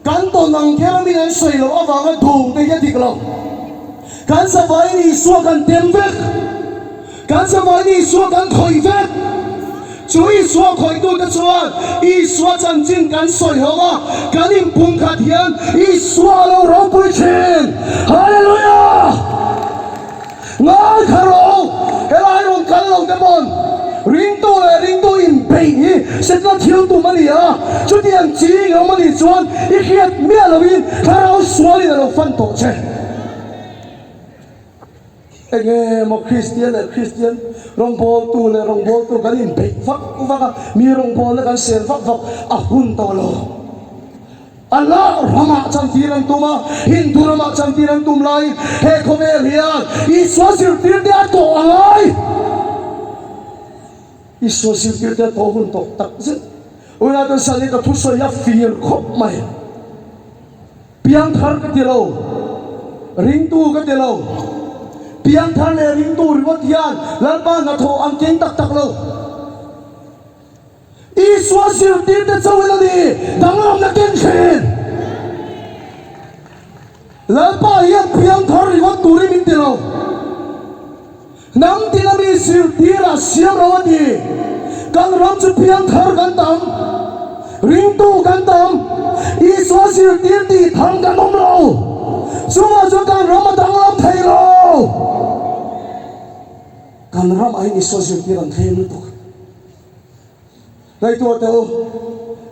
kan to nang kera mi nan soi lo awanga dhung te ya diklo kan sa vai ni suwa kan temvek kan sa vai ni suwa kan thoi vek chú ý xóa khỏi tôi cái xóa ý xóa chân chính cắn sỏi hoa cắn im bung khát hiền ý xóa lâu rong bụi trên hallelujah ngài khả rong cái lai rong cắn lòng cái bọn ring tu in bay sẽ nó thiếu tu mà đi à chú tiền chỉ ngắm mà đi chuan ý khiết miết là viên khả rong xóa đi là phân tổ trên anh em một Christian rong bol tu cái gì bị vắt mi rong bol cái sen vắt hun to lo Allah rama chang tirang tuma Hindu rama chang tirang tum lai he khome hian Iswa sir tir dia to alai Iswa sir tir dia to hun to tak zin una to sali ka thu so ya fir khop mai piang thar ka tilo ring tu ka tilo piang thar le ring tu riwat hian lalpa na tho ang king tak lo Iswa sir tir dia chawela ni danglam na ken khen lalpa hian piang thar riwat turi min tilo nang tinami sir tira siam rawati kan ram chu piang thar kan tam ring tu kan tam Iswa sir tir ti thang kan om lo Suma chu kan ram danglam thai lo kan ram ai Iswa sir tiran thai lu tu lai tu teo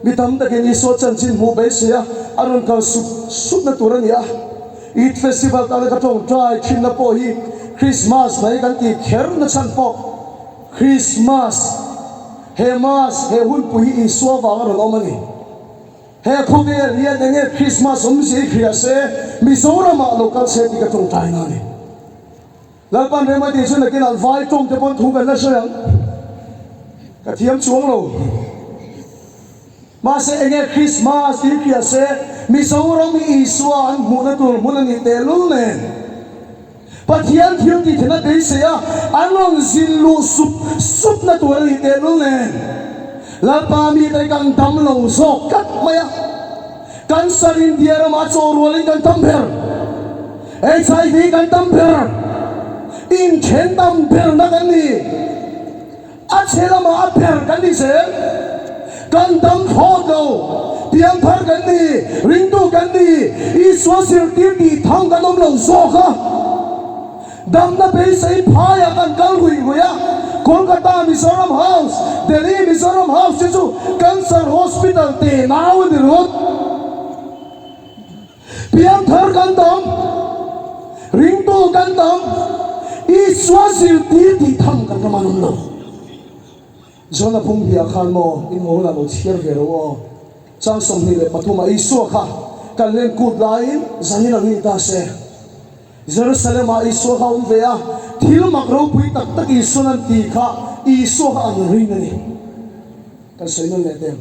mitam ta gen Iswa chan chin mu be sia arun ka sup na turan ya Eid festival ta ka thong try chin na po hi Christmas mai kan ti kher na chan po Christmas he mas he hun pu hi Iswa wa ro mani he khove ria denge Christmas si khria se Mizoram ma local se ti ka thong try na ni lalpan re ma ti chu na kin al vai tong te pon thu kan na so yang ka thiam chuang lo ma se enge Christmas ti khria se Mizoram mi Iswa an mu na tur mu na ni te lu nen pathian thiam ti thena be se ya anong zin lu sup na tur ni te lu nen la pa mi dai kang dam lo so kat maya kan sarin dia ma chor rolin kan tam pher HIV kan tam pher in chen tam pher na kan ni a chela ma pher kan ni se kan tam phod lo piang phar kan ni ring tu kan ni Iswa sir tir ti thang kan om lo so kha dam na be sai phaya kan kal hui goya Kolkata Mizoram House Delhi Mizoram House chu cancer hospital te naw ni rot piang thar kan tam ring tu kan tam Iswa sir tir ti thang kan manum lo zona phung bia khan mo in mo la mo chiar ve ro chang som ni le pathuma Iswa kha kan len kut lain zanin ang ni ta se Jerusalem a Iswa kha um ve a thil mak ro pui tak tak Iswa nan ti kha Iswa kha an rin ni kan soinon le dem